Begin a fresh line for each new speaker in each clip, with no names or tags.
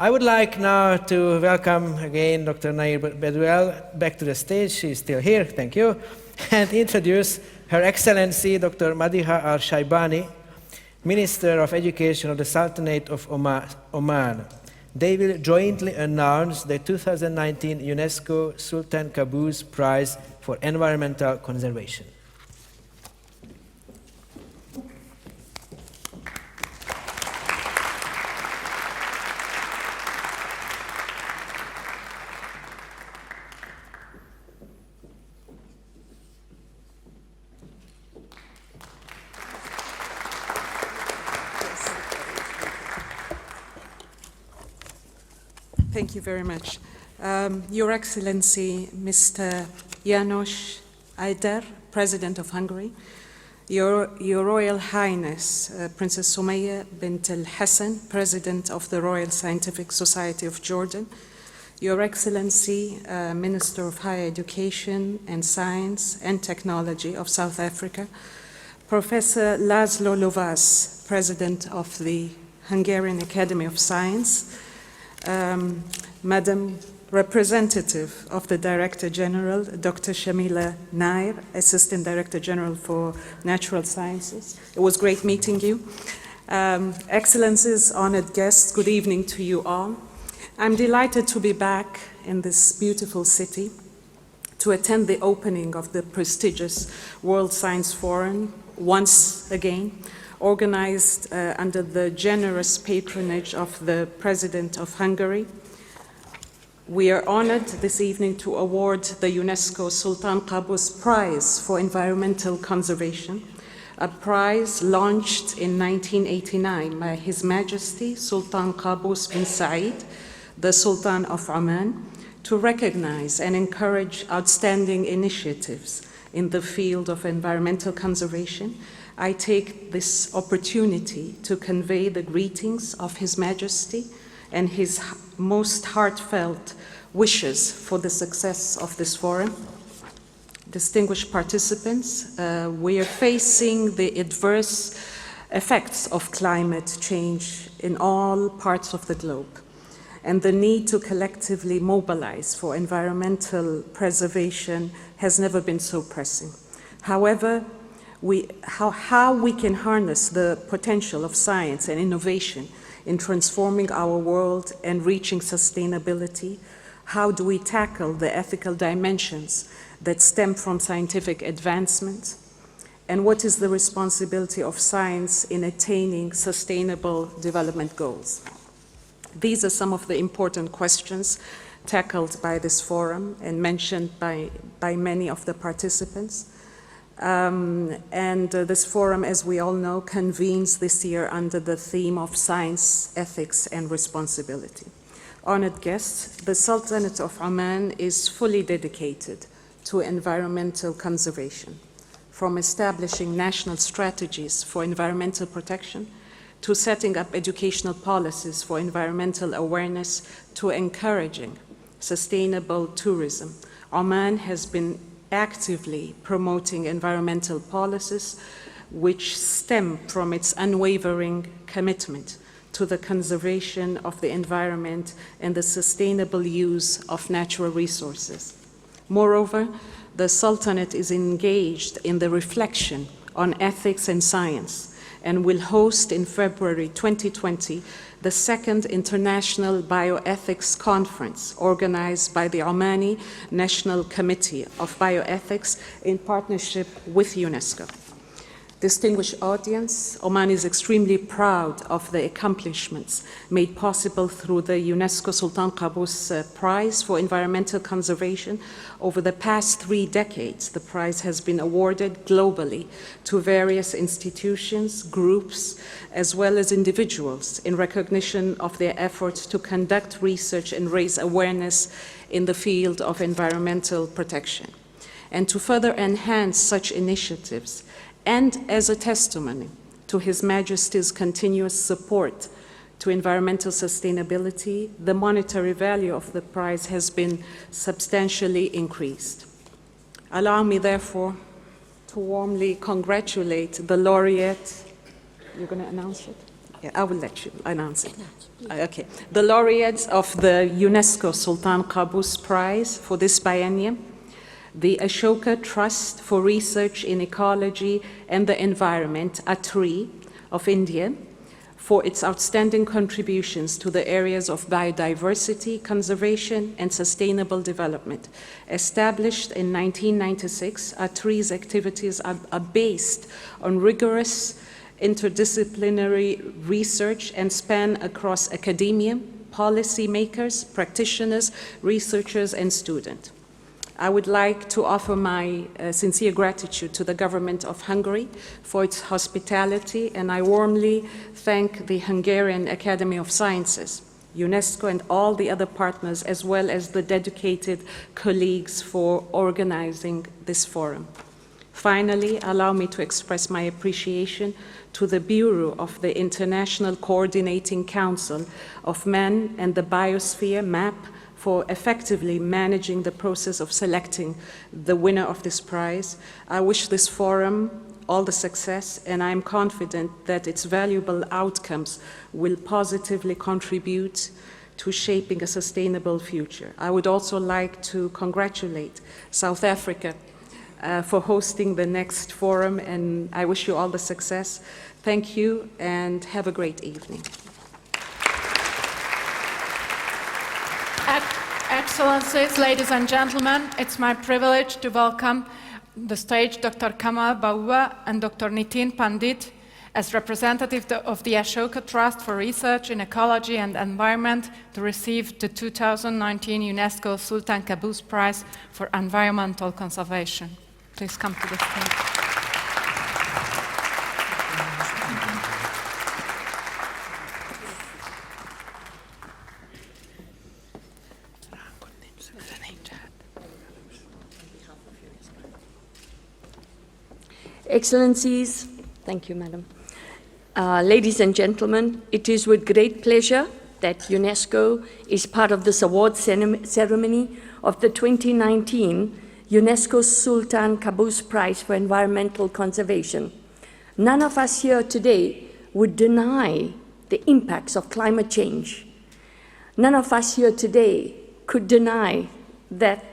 I would like now to welcome again Dr. Nair Bedouel back to the stage. She's still here, thank you. And introduce Her Excellency Dr. Madiha Al-Shaibani, Minister of Education of the Sultanate of Oman. They will jointly announce the 2019 UNESCO Sultan Qaboos Prize for Environmental Conservation.
Thank you very much. Your Excellency, Mr. János Áder, President of Hungary, Your Royal Highness, Princess Sumaya bint al-Hassan, President of the Royal Scientific Society of Jordan, Your Excellency, Minister of Higher Education and Science and Technology of South Africa, Professor Laszlo Lovász, President of the Hungarian Academy of Science, Madam Representative of the Director General, Dr. Shamila Nair, Assistant Director General for Natural Sciences. It was great meeting you. Excellencies, honored guests, good evening to you all. I'm delighted to be back in this beautiful city to attend the opening of the prestigious World Science Forum once again, organized under the generous patronage of the President of Hungary. We are honored this evening to award the UNESCO Sultan Qaboos Prize for Environmental Conservation, a prize launched in 1989 by His Majesty Sultan Qaboos bin Said, the Sultan of Oman, to recognize and encourage outstanding initiatives in the field of environmental conservation. I take this opportunity to convey the greetings of His Majesty and his most heartfelt wishes for the success of this forum. Distinguished participants, we are facing the adverse effects of climate change in all parts of the globe, and the need to collectively mobilize for environmental preservation has never been so pressing. However, how we can harness the potential of science and innovation in transforming our world and reaching sustainability, how do we tackle the ethical dimensions that stem from scientific advancement, and what is the responsibility of science in attaining sustainable development goals? These are some of the important questions tackled by this forum and mentioned by many of the participants. This forum, as we all know, convenes this year under the theme of science, ethics, and responsibility. Honored guests, the Sultanate of Oman is fully dedicated to environmental conservation, from establishing national strategies for environmental protection to setting up educational policies for environmental awareness to encouraging sustainable tourism. Oman has been actively promoting environmental policies which stem from its unwavering commitment to the conservation of the environment and the sustainable use of natural resources. Moreover, the Sultanate is engaged in the reflection on ethics and science and will host in February 2020 the second International Bioethics Conference organized by the Omani National Committee of Bioethics in partnership with UNESCO. Distinguished audience, Oman is extremely proud of the accomplishments made possible through the UNESCO Sultan Qaboos Prize for Environmental Conservation. Over the past 3 decades, the prize has been awarded globally to various institutions, groups, as well as individuals in recognition of their efforts to conduct research and raise awareness in the field of environmental protection. And to further enhance such initiatives, and as a testimony to His Majesty's continuous support to environmental sustainability, the monetary value of the prize has been substantially increased. Allow me, therefore, to warmly congratulate the laureate. You're going to announce it? Yeah, I will let you announce it. Okay. The laureates of the UNESCO Sultan Qaboos Prize for this biennium, the Ashoka Trust for Research in Ecology and the Environment, ATRI, of India, for its outstanding contributions to the areas of biodiversity, conservation, and sustainable development. Established in 1996, ATRI's activities are based on rigorous interdisciplinary research and span across academia, policymakers, practitioners, researchers, and students. I would like to offer my sincere gratitude to the government of Hungary for its hospitality, and I warmly thank the Hungarian Academy of Sciences, UNESCO, and all the other partners, as well as the dedicated colleagues for organizing this forum. Finally, allow me to express my appreciation to the Bureau of the International Coordinating Council of Man and the Biosphere, MAP, for effectively managing the process of selecting the winner of this prize. I wish this forum all the success, and I am confident that its valuable outcomes will positively contribute to shaping a sustainable future. I would also like to congratulate South Africa for hosting the next forum, and I wish you all the success. Thank you, and have a great evening.
Excellencies, ladies and gentlemen, it's my privilege to welcome the stage Dr. Kamal Baua and Dr. Nitin Pandit as representative of the Ashoka Trust for Research in Ecology and Environment to receive the 2019 UNESCO Sultan Qaboos Prize for Environmental Conservation. Please come to the stage.
Excellencies, thank you, Madam. Ladies and gentlemen, it is with great pleasure that UNESCO is part of this award ceremony of the 2019 UNESCO Sultan Qaboos Prize for Environmental Conservation. None of us here today would deny the impacts of climate change. None of us here today could deny that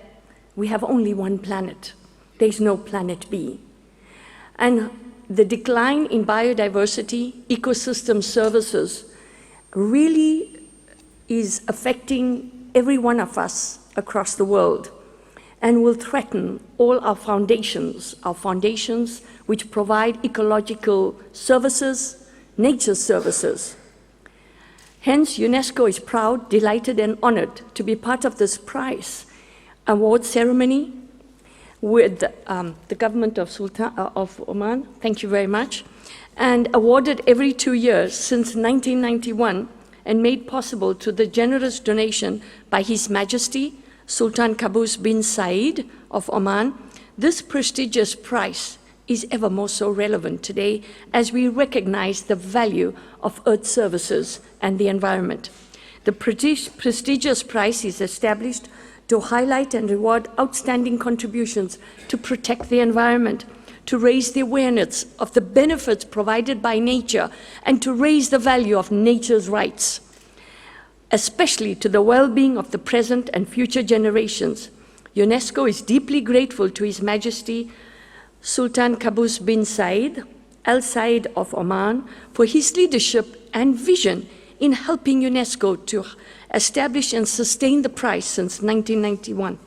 we have only one planet. There's no planet B. And the decline in biodiversity, ecosystem services, really is affecting every one of us across the world and will threaten all our foundations which provide ecological services, nature services. Hence, UNESCO is proud, delighted, and honored to be part of this prize award ceremony with the government of Sultan of Oman, thank you very much, and awarded every 2 years since 1991 and made possible to the generous donation by His Majesty Sultan Qaboos bin Said of Oman. This prestigious prize is ever more so relevant today as we recognize the value of Earth services and the environment. The prestigious prize is established to highlight and reward outstanding contributions to protect the environment, to raise the awareness of the benefits provided by nature, and to raise the value of nature's rights, especially to the well-being of the present and future generations. UNESCO is deeply grateful to His Majesty Sultan Qaboos bin Said, Al Said of Oman, for his leadership and vision in helping UNESCO to establish and sustain the prize since 1991.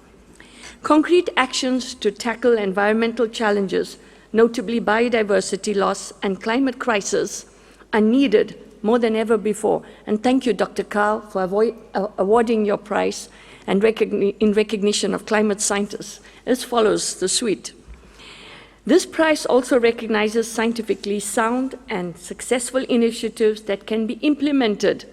Concrete actions to tackle environmental challenges, notably biodiversity loss and climate crisis, are needed more than ever before. And thank you, Dr. Karl, for awarding your prize and in recognition of climate scientists. As follows the suite. This prize also recognizes scientifically sound and successful initiatives that can be implemented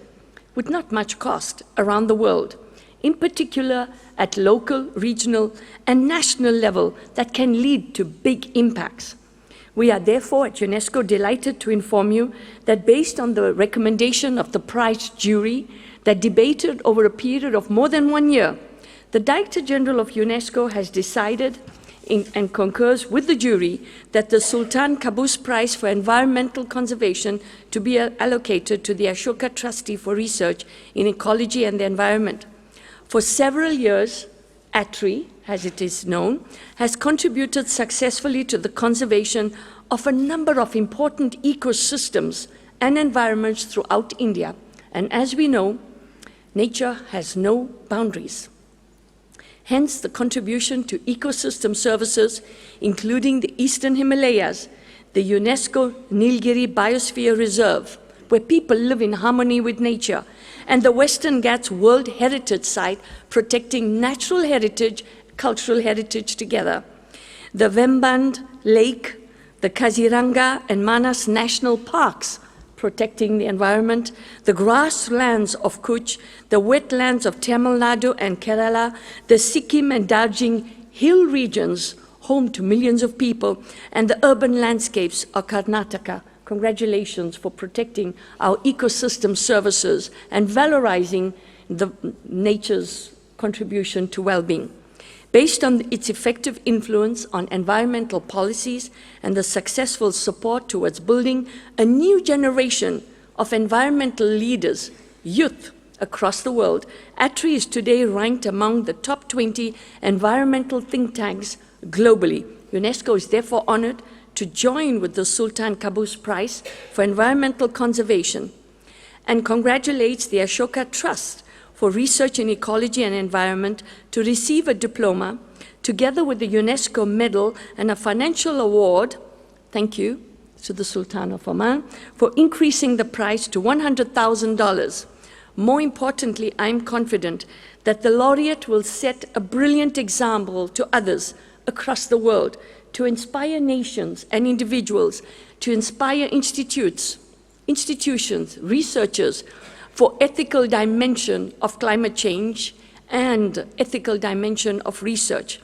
with not much cost around the world, in particular at local, regional, and national level that can lead to big impacts. We are therefore at UNESCO delighted to inform you that based on the recommendation of the prize jury that debated over a period of more than 1 year, the Director General of UNESCO has decided and concurs with the jury that the Sultan Qaboos Prize for Environmental Conservation to be allocated to the Ashoka Trustee for Research in Ecology and the Environment. For several years, ATRI, as it is known, has contributed successfully to the conservation of a number of important ecosystems and environments throughout India. And as we know, nature has no boundaries. Hence, the contribution to ecosystem services, including the Eastern Himalayas, the UNESCO Nilgiri Biosphere Reserve, where people live in harmony with nature, and the Western Ghats World Heritage Site, protecting natural heritage, cultural heritage together. The Vemband Lake, the Kaziranga and Manas National Parks, protecting the environment, the grasslands of Kutch, the wetlands of Tamil Nadu and Kerala, the Sikkim and Darjeeling hill regions, home to millions of people, and the urban landscapes of Karnataka. Congratulations for protecting our ecosystem services and valorizing the nature's contribution to well-being. Based on its effective influence on environmental policies and the successful support towards building a new generation of environmental leaders, youth across the world, ATRI is today ranked among the top 20 environmental think tanks globally. UNESCO is therefore honored to join with the Sultan Qaboos Prize for Environmental Conservation and congratulates the Ashoka Trust for Research in Ecology and Environment to receive a diploma, together with the UNESCO medal and a financial award, thank you to the Sultan of Oman, for increasing the prize to $100,000. More importantly, I'm confident that the laureate will set a brilliant example to others across the world, to inspire nations and individuals, to inspire institutions, researchers, for ethical dimension of climate change and ethical dimension of research.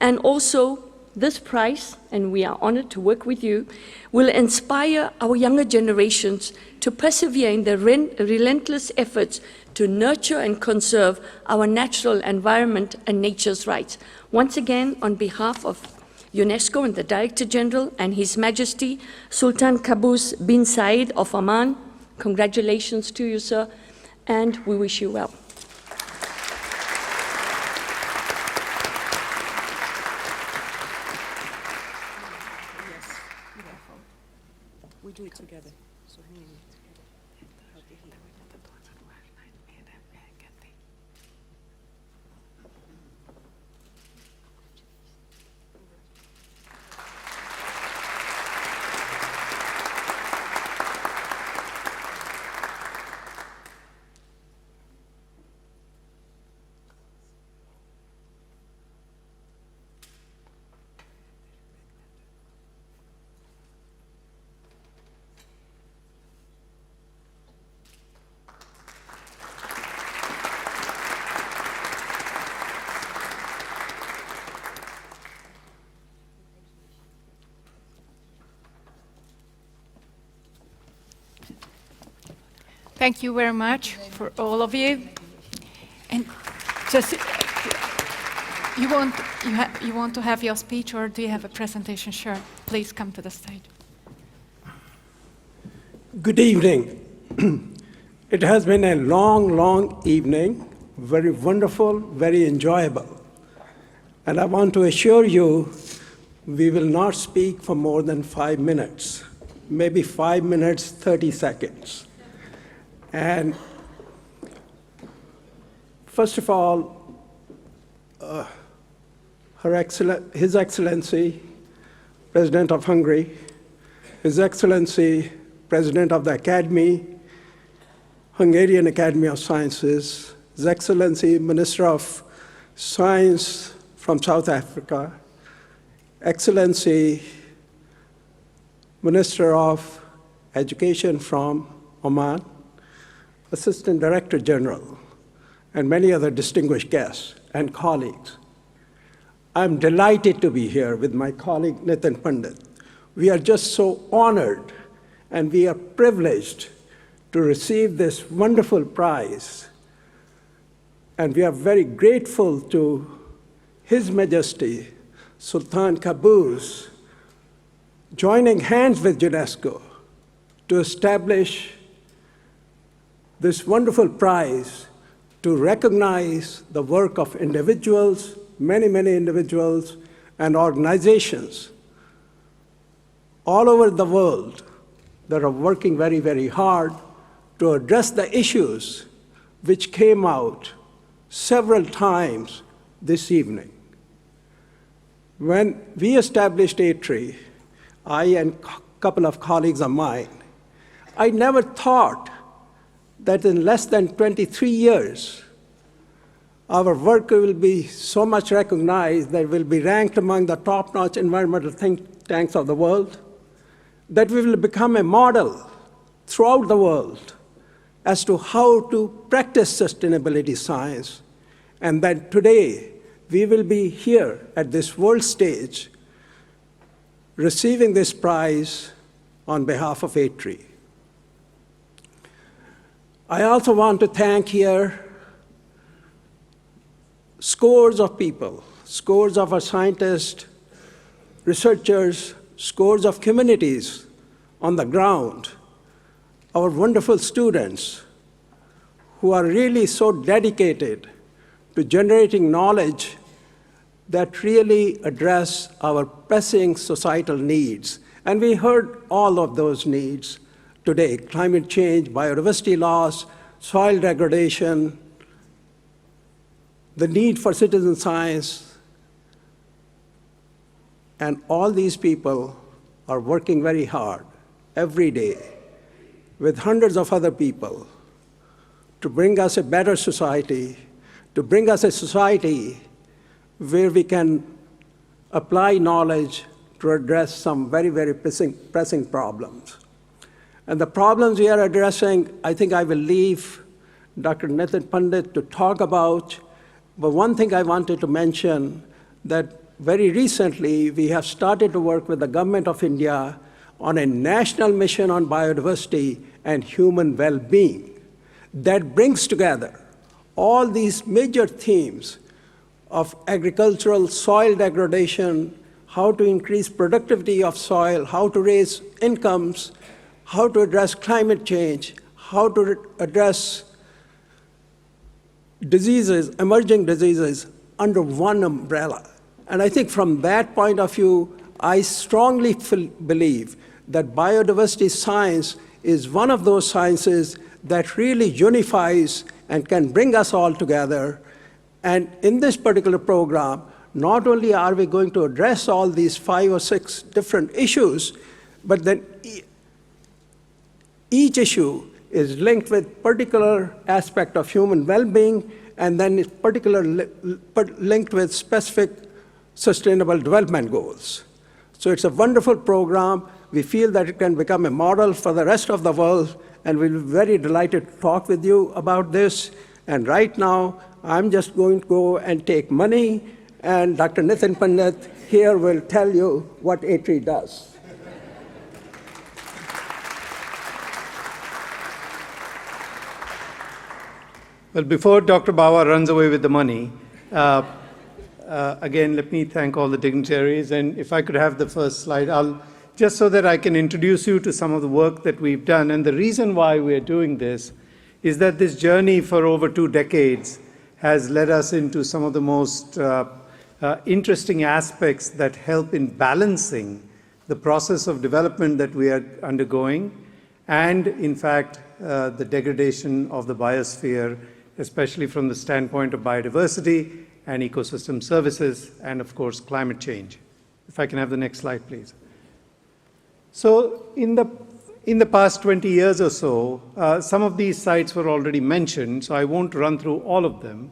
And also, this prize, and we are honored to work with you, will inspire our younger generations to persevere in their relentless efforts to nurture and conserve our natural environment and nature's rights. Once again, on behalf of UNESCO and the Director General and His Majesty Sultan Qaboos bin Said of Oman, congratulations to you, sir, and we wish you well.
We do it together.
Thank you very much for all of you. And just, you want to have your speech, or do you have a presentation? Sure, please come to the stage.
Good evening. It has been a long, long evening, very wonderful, very enjoyable. And I want to assure you, we will not speak for more than 5 minutes, maybe 5 minutes, 30 seconds. And first of all, His Excellency, President of Hungary, His Excellency, President of the Academy, Hungarian Academy of Sciences, His Excellency, Minister of Science from South Africa, Excellency, Minister of Education from Oman, Assistant Director General, and many other distinguished guests and colleagues. I'm delighted to be here with my colleague Nitin Pandit. We are just so honored and we are privileged to receive this wonderful prize. And we are very grateful to His Majesty Sultan Qaboos, joining hands with UNESCO to establish this wonderful prize to recognize the work of individuals, many, many individuals and organizations all over the world that are working very, very hard to address the issues which came out several times this evening. When we established A-Tree, I and a couple of colleagues of mine, I never thought that in less than 23 years, our work will be so much recognized that we'll be ranked among the top-notch environmental think tanks of the world, that we will become a model throughout the world as to how to practice sustainability science, and that today we will be here at this world stage receiving this prize on behalf of A-Tree. I also want to thank here scores of people, scores of our scientists, researchers, scores of communities on the ground, our wonderful students who are really so dedicated to generating knowledge that really address our pressing societal needs. And we heard all of those needs today: climate change, biodiversity loss, soil degradation, the need for citizen science. And all these people are working very hard every day with hundreds of other people to bring us a better society, to bring us a society where we can apply knowledge to address some very, very pressing problems. And the problems we are addressing, I think I will leave Dr. Nitin Pandit to talk about. But one thing I wanted to mention, that very recently we have started to work with the government of India on a national mission on biodiversity and human well-being that brings together all these major themes of agricultural soil degradation, how to increase productivity of soil, how to raise incomes, how to address climate change, how to address diseases, emerging diseases, under one umbrella. And I think from that point of view, I strongly believe that biodiversity science is one of those sciences that really unifies and can bring us all together. And in this particular program, not only are we going to address all these 5 or 6 different issues, but then each issue is linked with particular aspect of human well-being, and then is linked with specific sustainable development goals. So it's a wonderful program. We feel that it can become a model for the rest of the world, and we'll be very delighted to talk with you about this. And right now, I'm just going to go and take money, and Dr. Nitin Pandit here will tell you what A-Tree does.
Well, before Dr. Bawa runs away with the money, again, let me thank all the dignitaries. And if I could have the first slide, just so that I can introduce you to some of the work that we've done. And the reason why we're doing this is that this journey for over 2 decades has led us into some of the most interesting aspects that help in balancing the process of development that we are undergoing, and in fact, the degradation of the biosphere, especially from the standpoint of biodiversity and ecosystem services, and of course, climate change. If I can have the next slide, please. So in the past 20 years or so, some of these sites were already mentioned, so I won't run through all of them.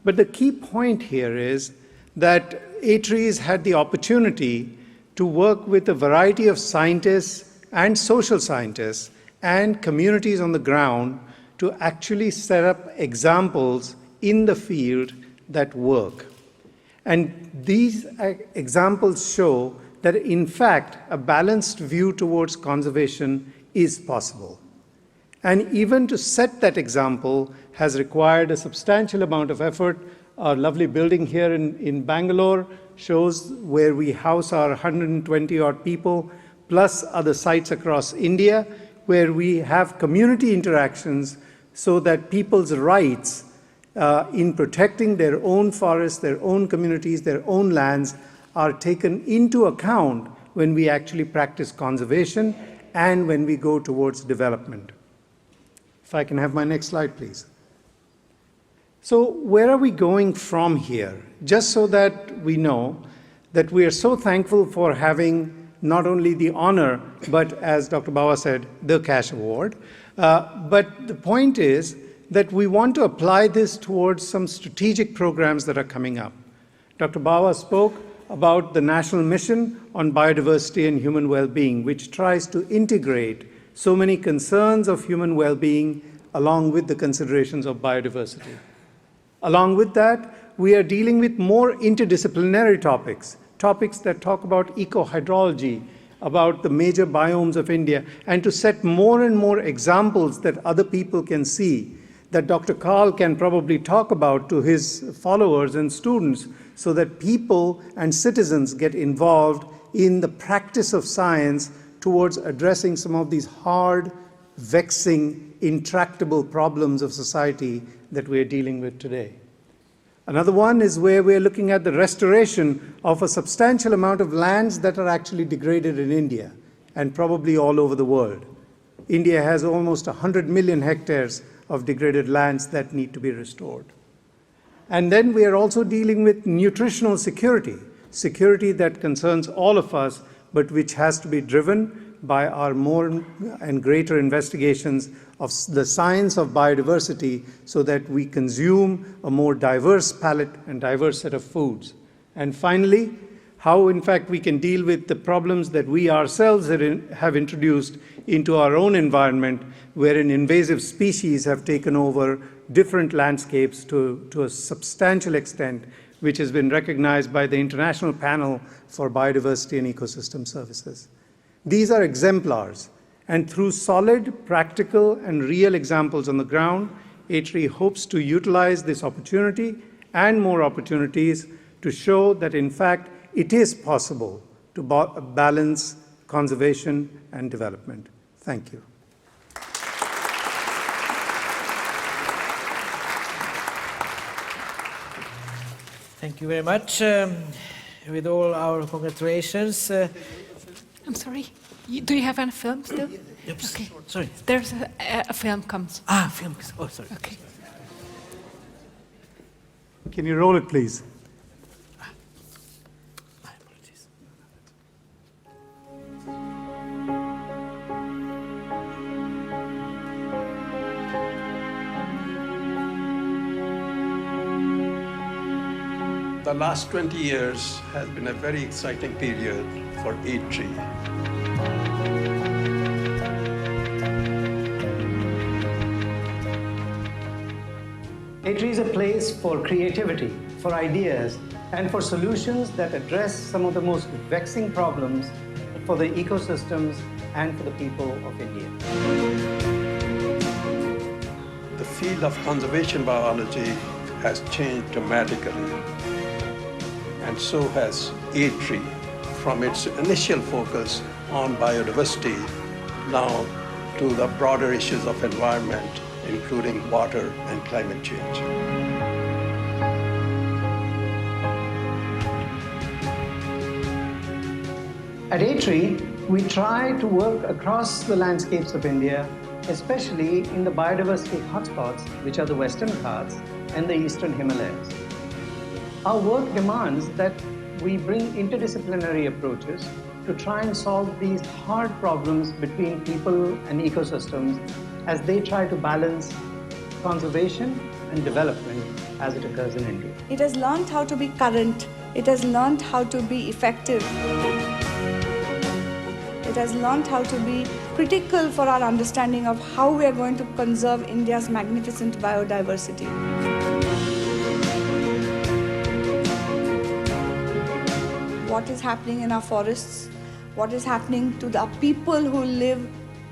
But the key point here is that A-Tree has had the opportunity to work with a variety of scientists and social scientists and communities on the ground to actually set up examples in the field that work. And these examples show that, in fact, a balanced view towards conservation is possible. And even to set that example has required a substantial amount of effort, our lovely building here in Bangalore shows where we house our 120 odd people, plus other sites across India, where we have community interactions so that people's rights in protecting their own forests, their own communities, their own lands are taken into account when we actually practice conservation and when we go towards development. If I can have my next slide, please. So where are we going from here? Just so that we know that we are so thankful for having not only the honor, but as Dr. Bawa said, the cash award. But the point is that we want to apply this towards some strategic programs that are coming up. Dr. Bawa spoke about the National Mission on Biodiversity and Human Well-being, which tries to integrate so many concerns of human well-being along with the considerations of biodiversity. Along with that, we are dealing with more interdisciplinary topics that talk about eco-hydrology, about the major biomes of India, and to set more and more examples that other people can see, that Dr. Kahl can probably talk about to his followers and students, so that people and citizens get involved in the practice of science towards addressing some of these hard, vexing, intractable problems of society that we are dealing with today. Another one is where we're looking at the restoration of a substantial amount of lands that are actually degraded in India and probably all over the world. India has almost 100 million hectares of degraded lands that need to be restored. And then we are also dealing with nutritional security, security that concerns all of us, but which has to be driven by our more and greater investigations of the science of biodiversity so that we consume a more diverse palette and diverse set of foods. And finally, how in fact we can deal with the problems that we ourselves have introduced into our own environment, wherein invasive species have taken over different landscapes to a substantial extent, which has been recognized by the International Panel for Biodiversity and Ecosystem Services. These are exemplars, and through solid, practical, and real examples on the ground, ATRI hopes to utilize this opportunity and more opportunities to show that, in fact, it is possible to balance conservation and development. Thank you.
Thank you very much. With all our congratulations.
I'm sorry. Do you have any film still?
Oops,
Okay.
sorry.
There's a film comes.
Film. Oh, sorry.
Okay.
Can you roll it, please?
My apologies.
The last 20 years has been a very exciting period for ATRI.
ATRI is a place for creativity, for ideas, and for solutions that address some of the most vexing problems for the ecosystems and for the people of India.
The field of conservation biology has changed dramatically, and so has ATRI, from its initial focus on biodiversity now to the broader issues of environment, including water and climate change.
At ATRI, we try to work across the landscapes of India, especially in the biodiversity hotspots, which are the Western Ghats and the Eastern Himalayas. Our work demands that we bring interdisciplinary approaches to try and solve these hard problems between people and ecosystems as they try to balance conservation and development as it occurs in India.
It has learned how to be current. It has learned how to be effective. It has learned how to be critical for our understanding of how we are going to conserve India's magnificent biodiversity. What is happening in our forests? What is happening to the people who live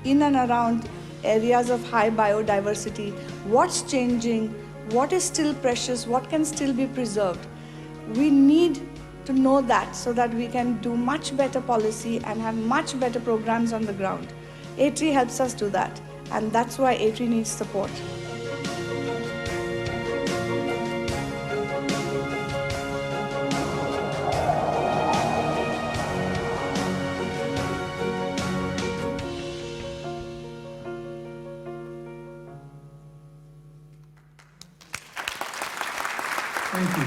in and around areas of high biodiversity? What's changing? what is still precious, what can still be preserved. We need to know that so that we can do much better policy and have much better programs on the ground. A3 helps us do that, and that's why A3 needs support.
Thank you.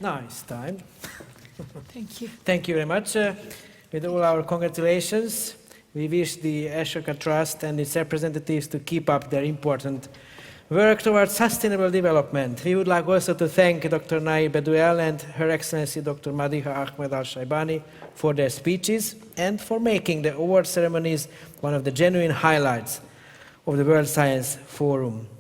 Nice time.
Thank you.
Thank you very much. With all our congratulations, we wish the Ashoka Trust and its representatives to keep up their important work towards sustainable development. We would like also to thank Dr. Nair Beduel and Her Excellency Dr. Madiha Ahmed Al-Shaibani for their speeches and for making the award ceremonies one of the genuine highlights of the World Science Forum.